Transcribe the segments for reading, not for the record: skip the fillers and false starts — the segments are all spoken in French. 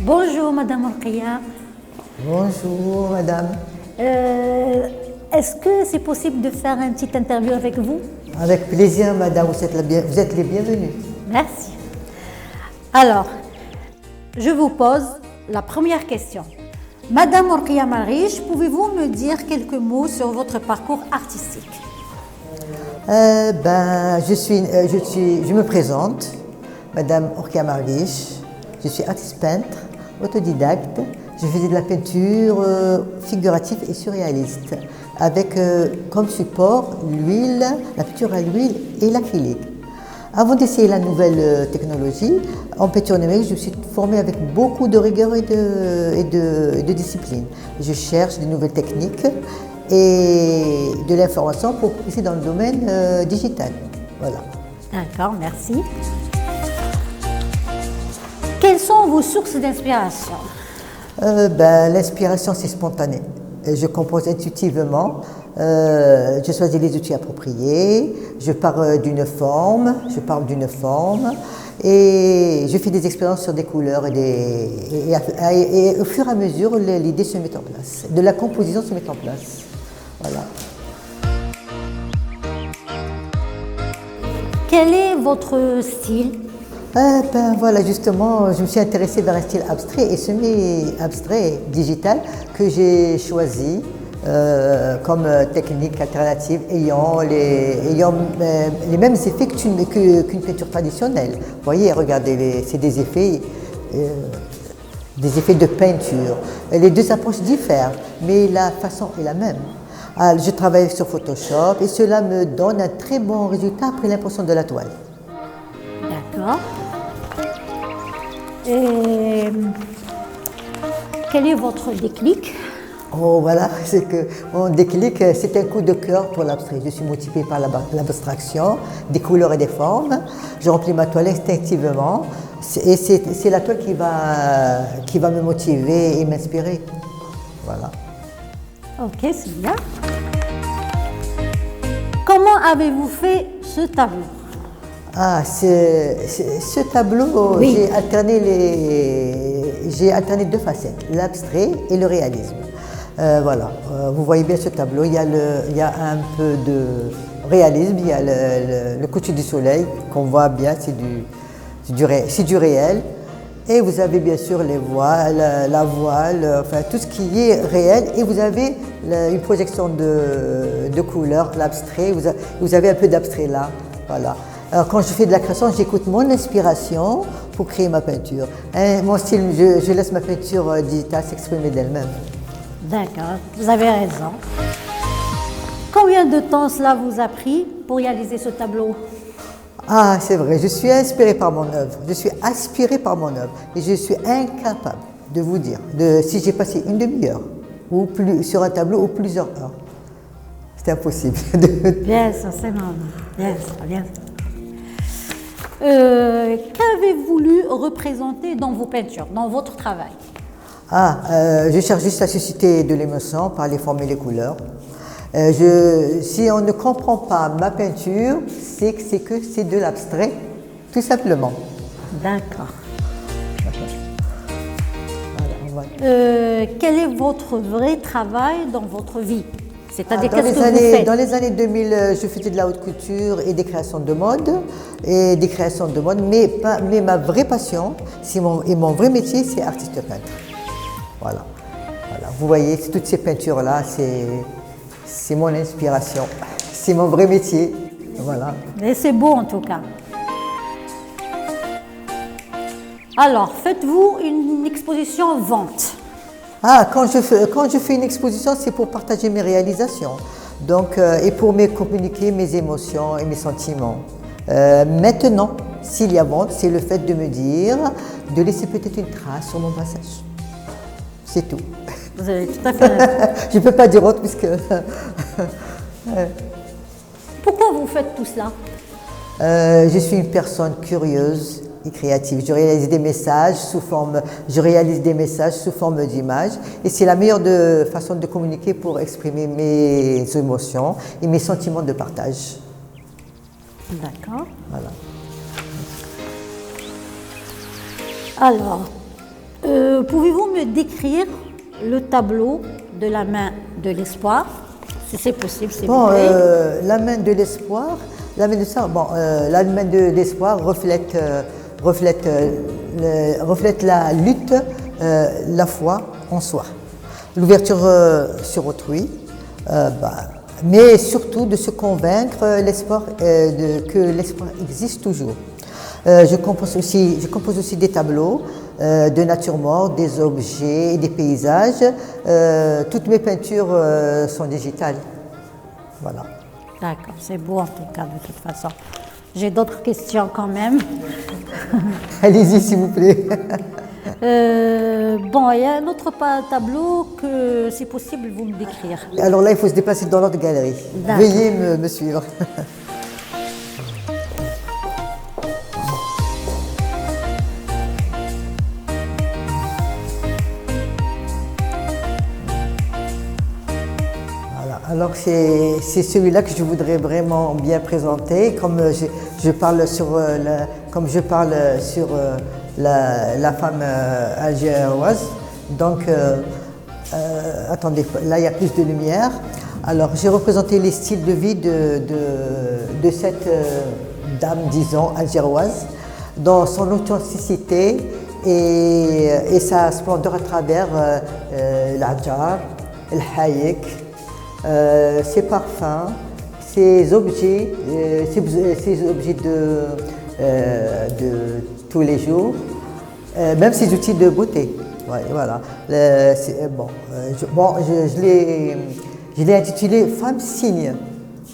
Bonjour Madame Orkia. Bonjour madame. Est-ce que c'est possible de faire une petite interview avec vous? Avec plaisir madame, vous êtes les bienvenus. Merci. Alors, je vous pose la première question. Madame Orkia Mariche, pouvez-vous me dire quelques mots sur votre parcours artistique? Je me présente, Madame Orkia Mariche. Je suis artiste peintre, autodidacte. Je faisais de la peinture figurative et surréaliste, avec comme support l'huile, la peinture à l'huile et l'acrylique. Avant d'essayer la nouvelle technologie, en peinture numérique, je me suis formée avec beaucoup de rigueur et de discipline. Je cherche de nouvelles techniques et de l'information pour progresser dans le domaine digital. Voilà. D'accord, merci. Quelles sont vos sources d'inspiration? L'inspiration, c'est spontané. Je compose intuitivement, je choisis les outils appropriés, je parle d'une forme et je fais des expériences sur des couleurs et au fur et à mesure, l'idée se met en place, de la composition se met en place. Voilà. Quel est votre style? Voilà, justement, je me suis intéressée vers un style abstrait et semi-abstrait digital que j'ai choisi comme technique alternative ayant les mêmes effets qu'une peinture traditionnelle. Vous voyez, regardez, c'est des effets de peinture. Les deux approches diffèrent, mais la façon est la même. Je travaille sur Photoshop et cela me donne un très bon résultat après l'impression de la toile. D'accord. Et quel est votre déclic? Oh voilà, c'est que mon déclic, c'est un coup de cœur pour l'abstrait. Je suis motivée par l'abstraction, des couleurs et des formes. Je remplis ma toile instinctivement et c'est la toile qui va me motiver et m'inspirer. Voilà. Ok, c'est bien. Comment avez-vous fait ce tableau? Ce tableau, oui. j'ai alterné deux facettes, l'abstrait et le réalisme. Voilà, vous voyez bien ce tableau, il y a un peu de réalisme, il y a le coucher du soleil qu'on voit bien, c'est du réel. Et vous avez bien sûr les voiles, la voile, enfin tout ce qui est réel. Et vous avez une projection de couleurs, l'abstrait, vous avez un peu d'abstrait là, voilà. Alors quand je fais de la création, j'écoute mon inspiration pour créer ma peinture. Mon style, je laisse ma peinture digitale s'exprimer d'elle-même. D'accord, vous avez raison. Combien de temps cela vous a pris pour réaliser ce tableau? C'est vrai, je suis inspirée par mon œuvre, je suis aspirée par mon œuvre et je suis incapable de vous dire si j'ai passé une demi-heure ou plus sur un tableau ou plusieurs heures. C'est impossible. Bien sûr, c'est normal. Bien sûr, bien sûr. Qu'avez-vous voulu représenter dans vos peintures, dans votre travail? Je cherche juste à susciter de l'émotion par les formes et les couleurs. Si on ne comprend pas ma peinture, c'est que c'est de l'abstrait, tout simplement. D'accord. Voilà. Quel est votre vrai travail dans votre vie? C'est-à-dire Dans les années 2000, je faisais de la haute couture et des créations de mode. Mais ma vraie passion mon vrai métier, c'est artiste peintre. Voilà. Vous voyez, toutes ces peintures-là, c'est mon inspiration. C'est mon vrai métier. Voilà. Et c'est beau en tout cas. Alors, faites-vous une exposition vente? Quand je fais une exposition, c'est pour partager mes réalisations. Donc, et pour communiquer mes émotions et mes sentiments. Maintenant, s'il y a vente, c'est le fait de me dire, de laisser peut-être une trace sur mon passage. C'est tout. Vous avez tout à fait raison. Je ne peux pas dire autre puisque... Pourquoi vous faites tout cela? Je suis une personne curieuse et créative. Je réalise des messages sous forme d'images et c'est la meilleure façon de communiquer pour exprimer mes émotions et mes sentiments de partage. D'accord. Voilà. Alors, Pouvez-vous me décrire le tableau de la main de l'espoir, si c'est possible, s'il vous plaît? La main de l'espoir, la main de l'espoir, la main de l'espoir reflète la lutte, la foi en soi, l'ouverture sur autrui, mais surtout de se convaincre que l'espoir existe toujours. Je compose aussi des tableaux de nature morte, des objets, des paysages. Toutes mes peintures sont digitales. Voilà. D'accord, c'est beau en tout cas de toute façon. J'ai d'autres questions quand même. Allez-y s'il vous plaît. Bon, il y a un autre tableau que, si possible, vous me décrire. Alors là, il faut se déplacer dans l'autre galerie. Veuillez me suivre. Alors c'est celui-là que je voudrais vraiment bien présenter, comme je parle sur la femme algéroise. Donc, attendez, là il y a plus de lumière. Alors j'ai représenté les styles de vie de cette dame, disons, algéroise, dans son authenticité et sa splendeur à travers l'adjar, le hayek, ses parfums, ces objets de tous les jours, même ces outils de beauté. Ouais, voilà. Je l'ai intitulé Femme Cygne.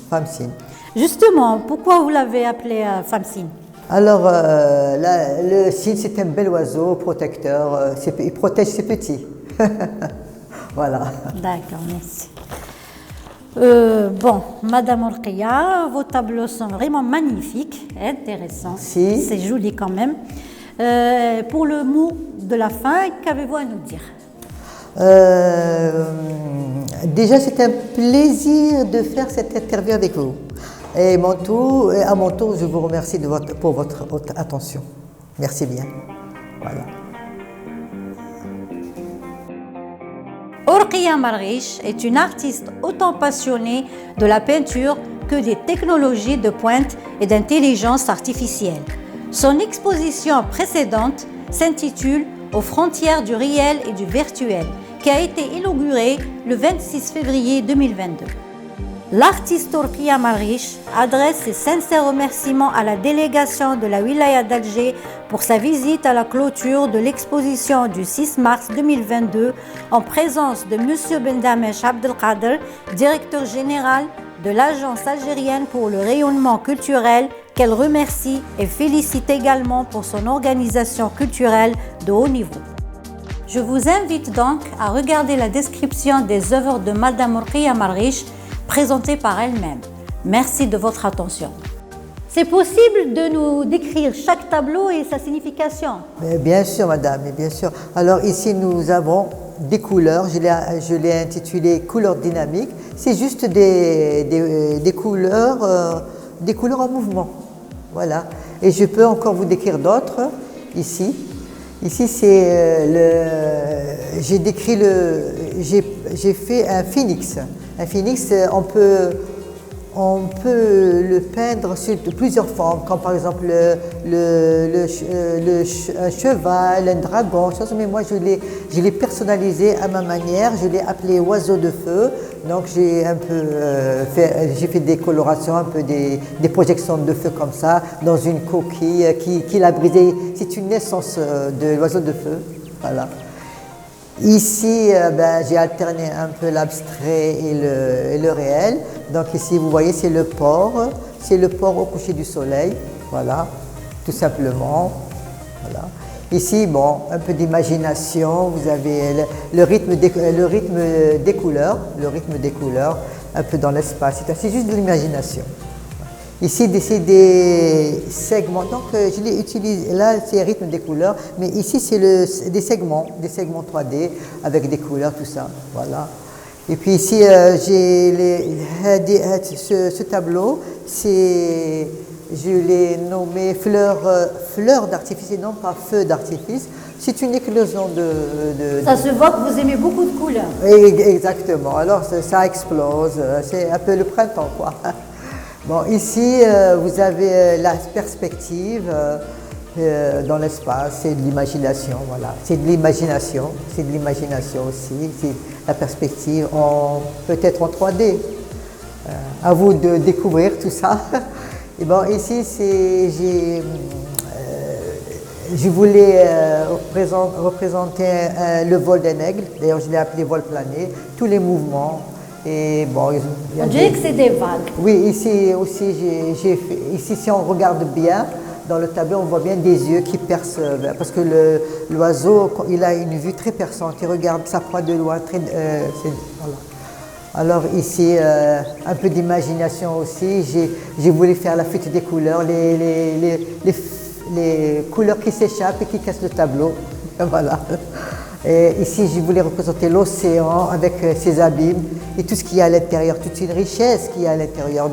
Femme Cygne. Justement, pourquoi vous l'avez appelé Femme Cygne? Alors, le cygne, c'est un bel oiseau protecteur. Il protège ses petits. Voilà. D'accord, merci. Bon, Madame Orkia, vos tableaux sont vraiment magnifiques, intéressants. Si. C'est joli quand même. Pour le mot de la fin, qu'avez-vous à nous dire? Déjà, c'est un plaisir de faire cette interview avec vous. Et à mon tour, je vous remercie pour votre attention. Merci bien. Voilà. Orkia Marghiche est une artiste autant passionnée de la peinture que des technologies de pointe et d'intelligence artificielle. Son exposition précédente s'intitule « Aux frontières du réel et du virtuel » qui a été inaugurée le 26 février 2022. L'artiste Orkia Marghiche adresse ses sincères remerciements à la délégation de la Wilaya d'Alger pour sa visite à la clôture de l'exposition du 6 mars 2022 en présence de M. Bendamesh Abdelkader, directeur général de l'Agence algérienne pour le rayonnement culturel, qu'elle remercie et félicite également pour son organisation culturelle de haut niveau. Je vous invite donc à regarder la description des œuvres de Madame Orkia Marghiche présentée par elle-même. Merci de votre attention. C'est possible de nous décrire chaque tableau et sa signification? Mais bien sûr, madame, bien sûr. Alors ici, nous avons des couleurs. Je l'ai intitulé couleurs dynamiques. C'est juste des couleurs en mouvement. Voilà. Et je peux encore vous décrire d'autres ici. Ici, j'ai fait un phénix. Un phénix, on peut le peindre sous plusieurs formes, comme par exemple un cheval, un dragon, mais moi je l'ai personnalisé à ma manière, je l'ai appelé oiseau de feu. Donc j'ai fait des colorations, un peu des projections de feu comme ça, dans une coquille qui l'a brisé. C'est une naissance de l'oiseau de feu. Voilà. Ici, j'ai alterné un peu l'abstrait et le réel. Donc ici, vous voyez, c'est le port au coucher du soleil, voilà, tout simplement. Voilà. Ici, bon, un peu d'imagination, vous avez le rythme des couleurs, un peu dans l'espace, c'est juste de l'imagination. Ici, c'est des segments, donc je l'ai utilisé, là c'est le rythme des couleurs, mais ici c'est des segments 3D avec des couleurs, tout ça, voilà. Et puis ici, j'ai ce tableau, c'est je l'ai nommé fleur d'artifice et non pas feu d'artifice. C'est une éclosion Ça se voit que vous aimez beaucoup de couleurs. Exactement, alors ça explose, c'est un peu le printemps quoi. Bon, ici vous avez la perspective dans l'espace, c'est de l'imagination, voilà. C'est de l'imagination aussi, c'est la perspective peut-être en 3D. À vous de découvrir tout ça. Et bon, ici, je voulais représenter le vol d'un aigle. D'ailleurs, je l'ai appelé vol plané. Tous les mouvements. Et bon, on dirait que c'est des vagues. Oui, ici aussi, j'ai fait. Ici, si on regarde bien dans le tableau, on voit bien des yeux qui percent. Parce que l'oiseau, il a une vue très perçante. Il regarde sa proie de loin. Voilà. Alors ici, un peu d'imagination aussi, j'ai voulu faire la fuite des couleurs, les couleurs qui s'échappent et qui cassent le tableau. Voilà. Et ici, je voulais représenter l'océan avec ses abîmes et tout ce qu'il y a à l'intérieur, toute une richesse qu'il y a à l'intérieur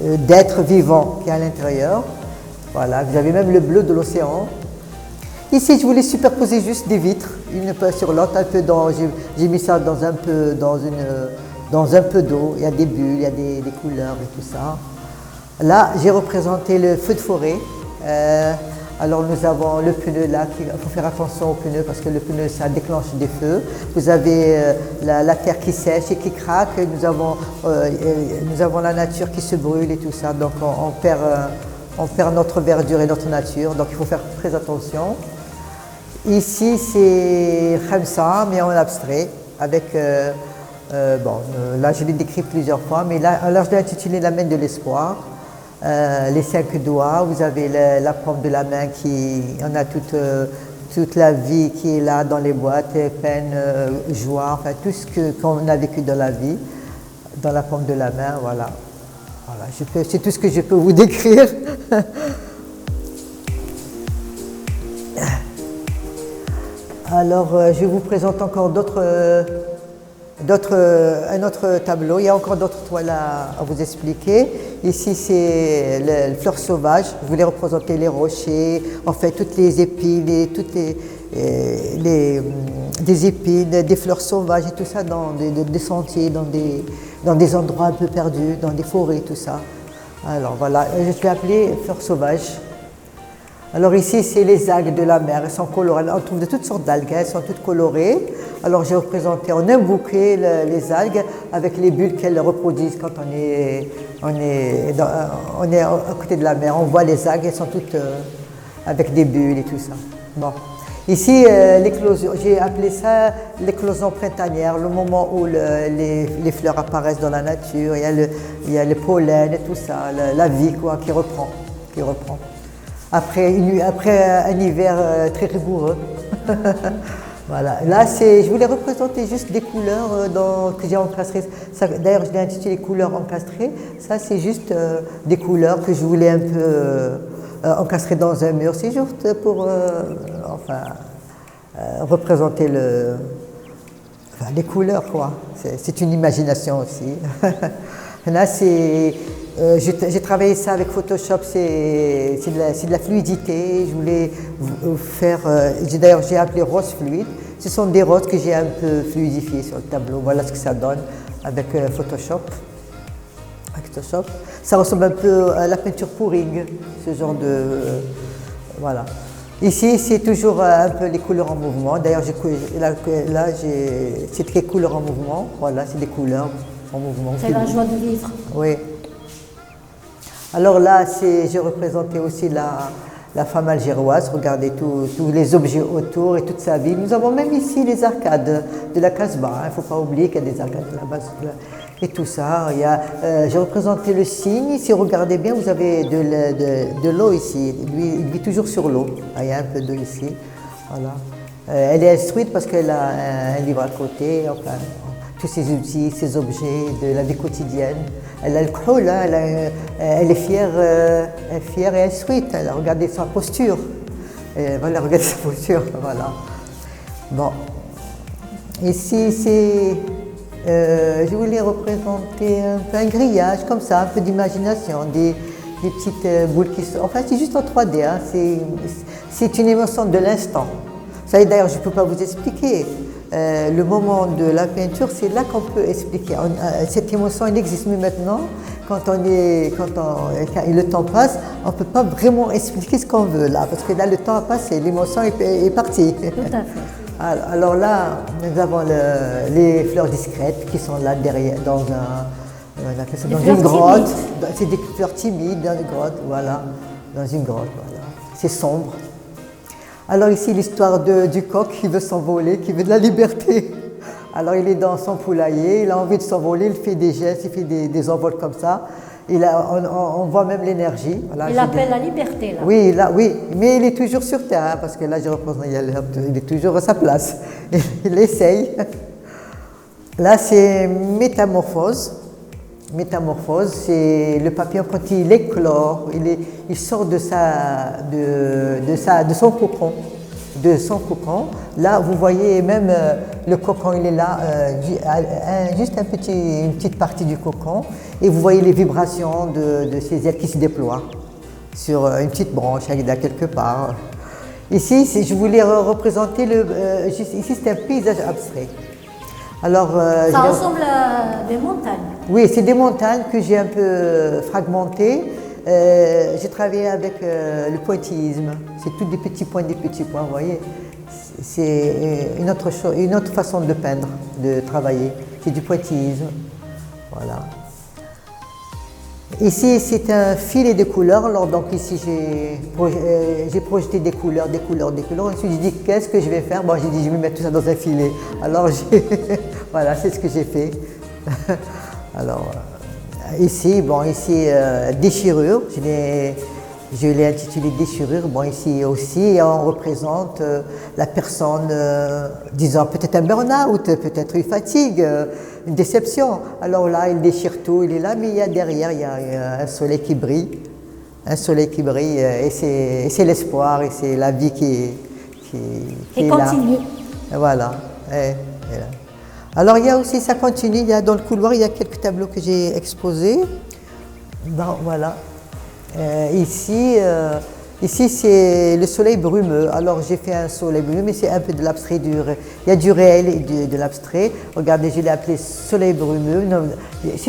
d'êtres vivants qu'il y a à l'intérieur. Voilà, vous avez même le bleu de l'océan. Ici, je voulais superposer juste des vitres, une sur l'autre, j'ai mis ça dans un peu d'eau. Il y a des bulles, il y a des couleurs et tout ça. Là, j'ai représenté le feu de forêt. Alors, nous avons le pneu là, il faut faire attention au pneu parce que le pneu, ça déclenche des feux. Vous avez la terre qui sèche et qui craque. Nous avons la nature qui se brûle et tout ça. Donc, on perd notre verdure et notre nature. Donc, il faut faire très attention. Ici, c'est Khamsa, mais en abstrait, avec, là je l'ai décrit plusieurs fois, mais là, alors je l'ai intitulé La main de l'espoir. Les 5 doigts, vous avez la paume de la main on a toute la vie qui est là dans les boîtes, peine, joie, enfin tout ce qu'on a vécu dans la vie, dans la paume de la main, voilà. C'est tout ce que je peux vous décrire. Alors, je vous présente encore un autre tableau. Il y a encore d'autres toiles à vous expliquer. Ici, c'est le fleur sauvage. Je voulais représenter les rochers, en fait, toutes les épines, des épines, des fleurs sauvages et tout ça dans des sentiers, dans des endroits un peu perdus, dans des forêts, tout ça. Alors voilà, je l'ai appelé fleur sauvage. Alors ici, c'est les algues de la mer, elles sont colorées, on trouve de toutes sortes d'algues, elles sont toutes colorées. Alors j'ai représenté en un bouquet les algues avec les bulles qu'elles reproduisent quand on est à côté de la mer. On voit les algues, elles sont toutes avec des bulles et tout ça. Bon. Ici, l'éclosion, j'ai appelé ça l'éclosion printanière, le moment où les fleurs apparaissent dans la nature, il y a le pollen et tout ça, la vie quoi, qui reprend. Après un hiver très rigoureux. Voilà. Là, je voulais représenter juste des couleurs que j'ai encastrées. D'ailleurs, je l'ai intitulé couleurs encastrées. Ça, c'est juste des couleurs que je voulais un peu encastrer dans un mur. C'est juste pour représenter les couleurs, quoi. C'est une imagination aussi. Là, j'ai travaillé ça avec Photoshop, c'est de la fluidité. Je voulais faire, d'ailleurs j'ai appelé rose fluide. Ce sont des roses que j'ai un peu fluidifiées sur le tableau. Voilà ce que ça donne avec Photoshop. Ça ressemble un peu à la peinture pouring, ce genre de... voilà. Ici, c'est toujours un peu les couleurs en mouvement. D'ailleurs, là c'est très couleurs en mouvement. Voilà, c'est des couleurs en mouvement. C'est la joie de vivre. Oui. Alors là, j'ai représenté aussi la femme algéroise. Regardez tous les objets autour et toute sa vie. Nous avons même ici les arcades de la Casbah. Il ne faut pas oublier qu'il y a des arcades là-bas. Et tout ça. J'ai représenté le cygne. Si vous regardez bien, vous avez de l'eau ici. Lui, il vit toujours sur l'eau. Il y a un peu d'eau ici. Voilà. Elle est instruite parce qu'elle a un livre à côté. Enfin, tous ces outils, ces objets de la vie quotidienne. Elle a le khol, elle est fière et instruite. Elle a regardé sa posture. Voilà, regardez sa posture. Voilà. Bon. Ici, je voulais représenter un grillage comme ça, un peu d'imagination, des petites boules qui sont... Enfin, c'est juste en 3D, hein. C'est une émotion de l'instant. Ça, d'ailleurs, je ne peux pas vous expliquer. Le moment de la peinture, c'est là qu'on peut expliquer. Cette émotion, elle existe, mais maintenant, quand le temps passe, on ne peut pas vraiment expliquer ce qu'on veut là, parce que là, le temps a passé, l'émotion est partie. Tout à fait. Alors là, nous avons les fleurs discrètes qui sont là derrière, dans une grotte. C'est des fleurs timides dans une grotte, voilà. Dans une grotte, voilà. C'est sombre. Alors ici, l'histoire du coq qui veut s'envoler, qui veut de la liberté. Alors il est dans son poulailler, il a envie de s'envoler, il fait des gestes, il fait des envols comme ça. On voit même l'énergie. Voilà, il appelle la liberté, là. Oui, oui, mais il est toujours sur terre, hein, parce que là, je représente, il est toujours à sa place. Il essaye. Là, c'est métamorphose. Métamorphose, c'est le papillon quand il éclore, il sort de son cocon. Là, vous voyez même le cocon, il est là, juste une petite partie du cocon, et vous voyez les vibrations de ses ailes qui se déploient sur une petite branche, là, quelque part. Ici, je voulais représenter ici, c'est un paysage abstrait. Alors, ça ressemble à des montagnes. Oui, c'est des montagnes que j'ai un peu fragmentées. J'ai travaillé avec le pointillisme. C'est tous des petits points, vous voyez. C'est une autre façon de peindre, de travailler. C'est du pointillisme. Voilà. Ici, c'est un filet de couleurs. Alors, donc ici, j'ai projeté des couleurs. Je me suis dit, qu'est-ce que je vais faire? Bon, j'ai dit, je vais mettre tout ça dans un filet. Alors, voilà, c'est ce que j'ai fait. Alors, ici, déchirure. Je l'ai intitulé déchirure. Bon, ici aussi, on représente la personne, disons peut-être un burn-out, peut-être une fatigue, une déception. Alors là, il déchire tout, il est là, mais derrière, il y a un soleil qui brille. Un soleil qui brille, et c'est l'espoir, et c'est la vie qui est là. Continue. Voilà. Et là. Alors, il y a aussi, ça continue, dans le couloir, il y a quelques tableaux que j'ai exposés. Bon, voilà. Ici, c'est le soleil brumeux. Alors, j'ai fait un soleil brumeux, mais c'est un peu de l'abstrait. Il y a du réel et de l'abstrait. Regardez, je l'ai appelé soleil brumeux.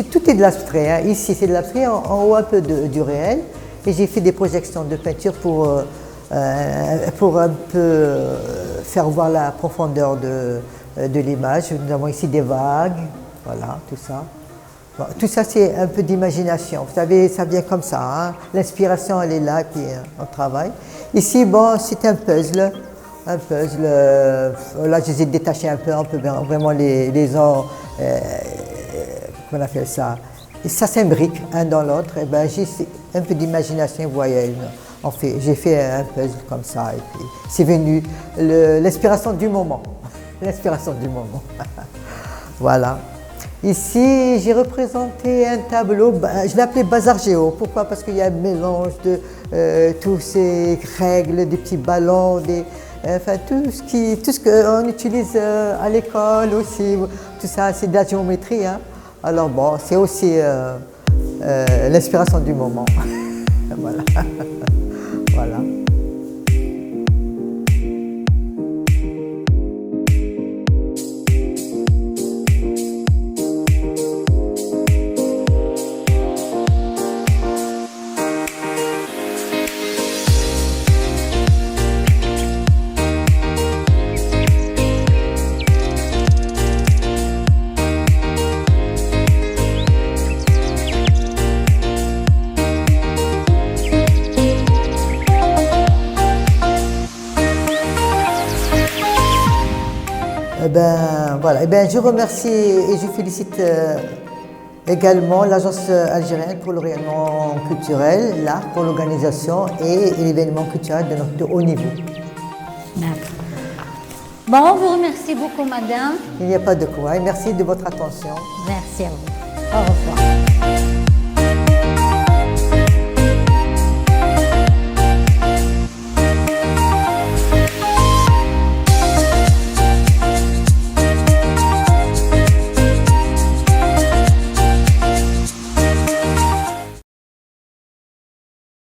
Tout est de l'abstrait. Hein. Ici, c'est de l'abstrait, en haut un peu du réel. Et j'ai fait des projections de peinture pour un peu faire voir la profondeur de l'image. Nous avons ici des vagues, voilà, tout ça. Bon, tout ça, c'est un peu d'imagination. Vous savez, ça vient comme ça. Hein. L'inspiration, elle est là, puis on travaille. Ici, bon, c'est un puzzle. Là, je les ai détachés un peu. On peut vraiment les comment on appelle ça? Et ça s'imbrique un dans l'autre. Et ben, j'ai un peu d'imagination, vous voyez. J'ai fait un puzzle comme ça. Et puis, c'est venu l'inspiration du moment. L'inspiration du moment. Voilà. Ici, j'ai représenté un tableau, je l'ai appelé Bazar Géo. Pourquoi? Parce qu'il y a un mélange de tous ces règles, des petits ballons, tout ce qu'on utilise à l'école aussi. Tout ça, c'est de la géométrie. Hein. Alors bon, c'est aussi l'inspiration du moment. Voilà. Voilà. Voilà. Je remercie et je félicite également l'Agence algérienne pour le rayonnement culturel, l'art pour l'organisation et l'événement culturel de haut niveau. D'accord. Bon, on vous remercie beaucoup, madame. Il n'y a pas de quoi. Et merci de votre attention. Merci à vous. Au revoir.